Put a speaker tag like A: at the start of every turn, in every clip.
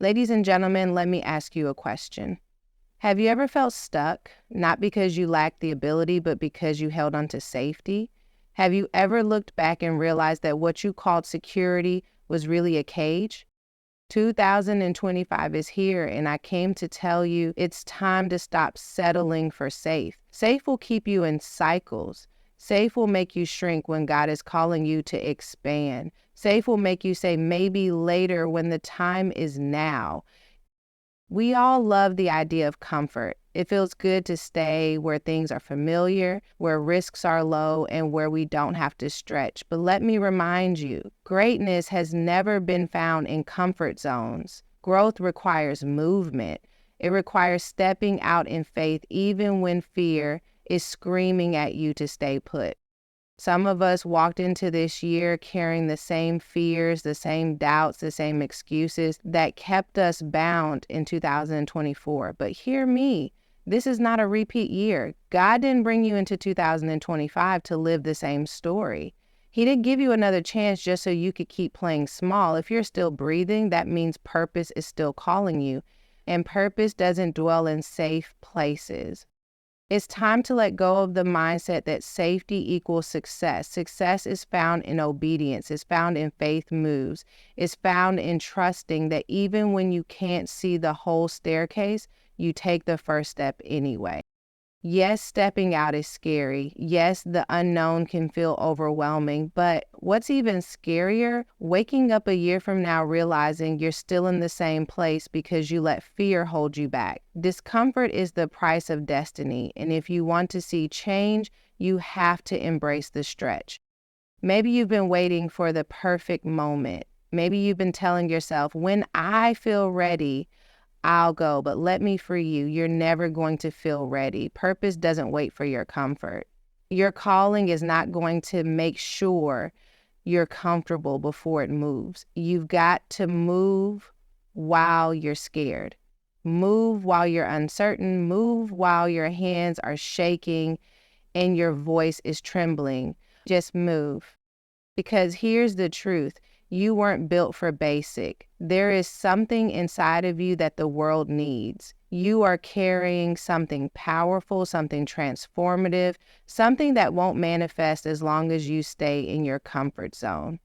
A: Ladies and gentlemen, let me ask you a question. Have you ever felt stuck, not because you lacked the ability, but because you held on to safety? Have you ever looked back and realized that what you called security was really a cage? 2025 is here, and I came to tell you it's time to stop settling for safe. Safe will keep you in cycles. Safe will make you shrink when God is calling you to expand. Safe will make you say maybe later when the time is now. We all love the idea of comfort. It feels good to stay where things are familiar, where risks are low, and where we don't have to stretch. But let me remind you, greatness has never been found in comfort zones. Growth requires movement. It requires stepping out in faith even when fear is screaming at you to stay put. Some of us walked into this year carrying the same fears, the same doubts, the same excuses that kept us bound in 2024. But hear me, this is not a repeat year. God didn't bring you into 2025 to live the same story. He didn't give you another chance just so you could keep playing small. If you're still breathing, that means purpose is still calling you. And purpose doesn't dwell in safe places. It's time to let go of the mindset that safety equals success. Success is found in obedience. It's found in faith moves. It's found in trusting that even when you can't see the whole staircase, you take the first step anyway. Yes, stepping out is scary. Yes, the unknown can feel overwhelming, but what's even scarier, waking up a year from now realizing you're still in the same place because you let fear hold you back. Discomfort is the price of destiny, and if you want to see change, you have to embrace the stretch. Maybe you've been waiting for the perfect moment. Maybe you've been telling yourself, when I feel ready, I'll go, but let me free you. You're never going to feel ready. Purpose doesn't wait for your comfort. Your calling is not going to make sure you're comfortable before it moves. You've got to move while you're scared. Move while you're uncertain. Move while your hands are shaking and your voice is trembling. Just move. Because here's the truth. You weren't built for basic. There is something inside of you that the world needs. You are carrying something powerful, something transformative, something that won't manifest as long as you stay in your comfort zone.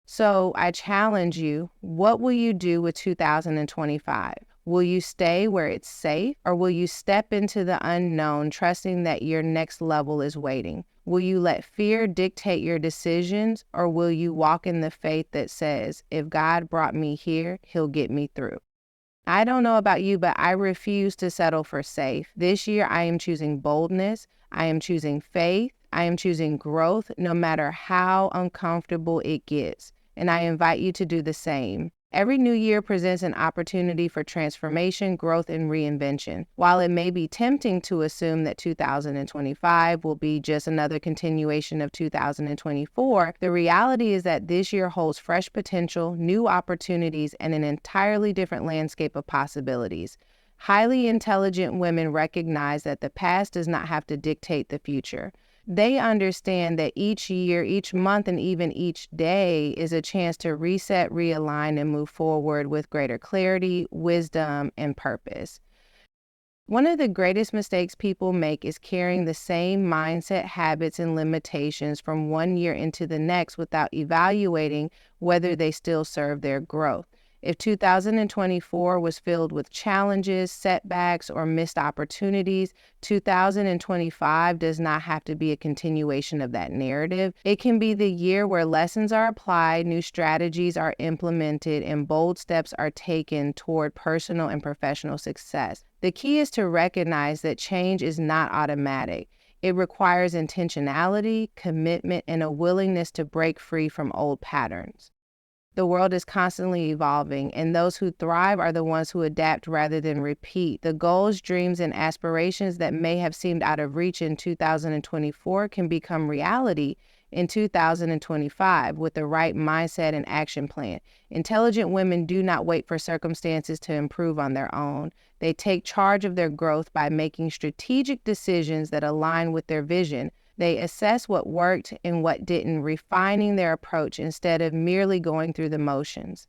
A: So I challenge you, what will you do with 2025? Will you stay where it's safe, or will you step into the unknown, trusting that your next level is waiting? Will you let fear dictate your decisions, or will you walk in the faith that says, if God brought me here, he'll get me through? I don't know about you, but I refuse to settle for safe. This year, I am choosing boldness. I am choosing faith. I am choosing growth, no matter how uncomfortable it gets. And I invite you to do the same. Every new year presents an opportunity for transformation, growth, and reinvention. While it may be tempting to assume that 2025 will be just another continuation of 2024, the reality is that this year holds fresh potential, new opportunities, and an entirely different landscape of possibilities. Highly intelligent women recognize that the past does not have to dictate the future. They understand that each year, each month, and even each day is a chance to reset, realign, and move forward with greater clarity, wisdom, and purpose. One of the greatest mistakes people make is carrying the same mindset, habits, and limitations from one year into the next without evaluating whether they still serve their growth. If 2024 was filled with challenges, setbacks, or missed opportunities, 2025 does not have to be a continuation of that narrative. It can be the year where lessons are applied, new strategies are implemented, and bold steps are taken toward personal and professional success. The key is to recognize that change is not automatic. It requires intentionality, commitment, and a willingness to break free from old patterns. The world is constantly evolving, and those who thrive are the ones who adapt rather than repeat. The goals, dreams, and aspirations that may have seemed out of reach in 2024 can become reality in 2025 with the right mindset and action plan. Intelligent women do not wait for circumstances to improve on their own. They take charge of their growth by making strategic decisions that align with their vision. They assess what worked and what didn't, refining their approach instead of merely going through the motions.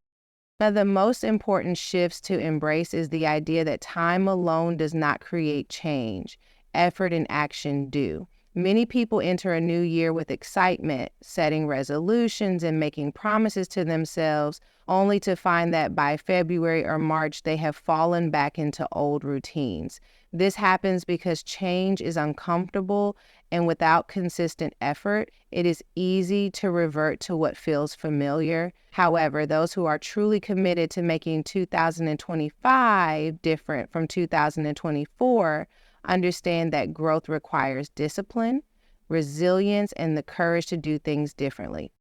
A: One of the most important shifts to embrace is the idea that time alone does not create change. Effort and action do. Many people enter a new year with excitement, setting resolutions and making promises to themselves, only to find that by February or March they have fallen back into old routines. This happens because change is uncomfortable, and without consistent effort, it is easy to revert to what feels familiar. However, those who are truly committed to making 2025 different from 2024 understand that growth requires discipline, resilience, and the courage to do things differently.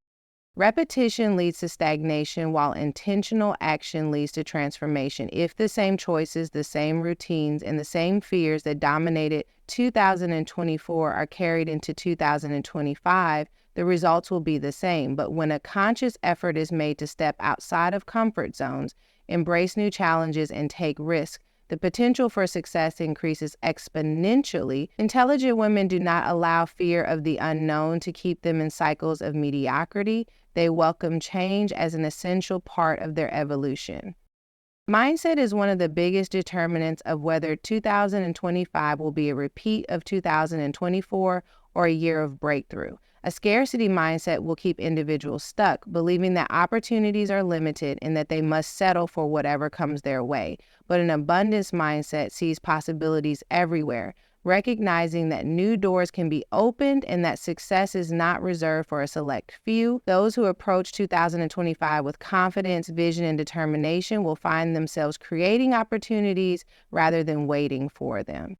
A: Repetition leads to stagnation, while intentional action leads to transformation. If the same choices, the same routines, and the same fears that dominated 2024 are carried into 2025, the results will be the same. But when a conscious effort is made to step outside of comfort zones, embrace new challenges, and take risks, the potential for success increases exponentially. Intelligent women do not allow fear of the unknown to keep them in cycles of mediocrity. They welcome change as an essential part of their evolution. Mindset is one of the biggest determinants of whether 2025 will be a repeat of 2024 or a year of breakthrough. A scarcity mindset will keep individuals stuck, believing that opportunities are limited and that they must settle for whatever comes their way. But an abundance mindset sees possibilities everywhere, recognizing that new doors can be opened and that success is not reserved for a select few. Those who approach 2025 with confidence, vision, and determination will find themselves creating opportunities rather than waiting for them.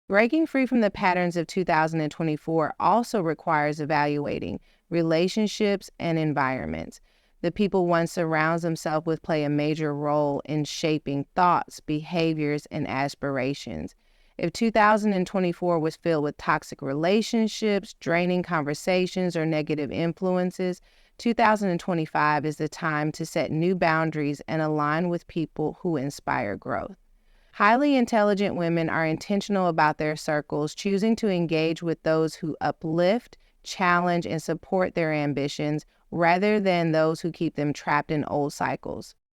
A: Breaking free from the patterns of 2024 also requires evaluating relationships and environments. The people one surrounds themselves with play a major role in shaping thoughts, behaviors, and aspirations. If 2024 was filled with toxic relationships, draining conversations, or negative influences, 2025 is the time to set new boundaries and align with people who inspire growth. Highly intelligent women are intentional about their circles, choosing to engage with those who uplift, challenge, and support their ambitions rather than those who keep them trapped in old cycles.